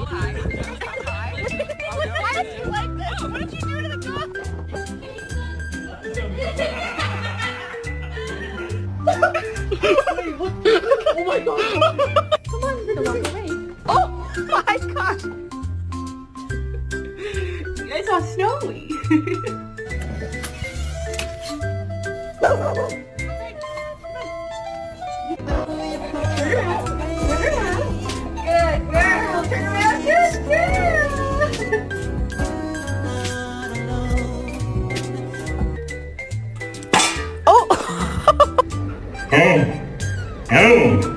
Why is he like this? What did you do to the dog? Oh my god. Come on, we're gonna walk away. Oh my gosh. It's all snowy. Good girl. Turn around. Good girl. Oh. Oh.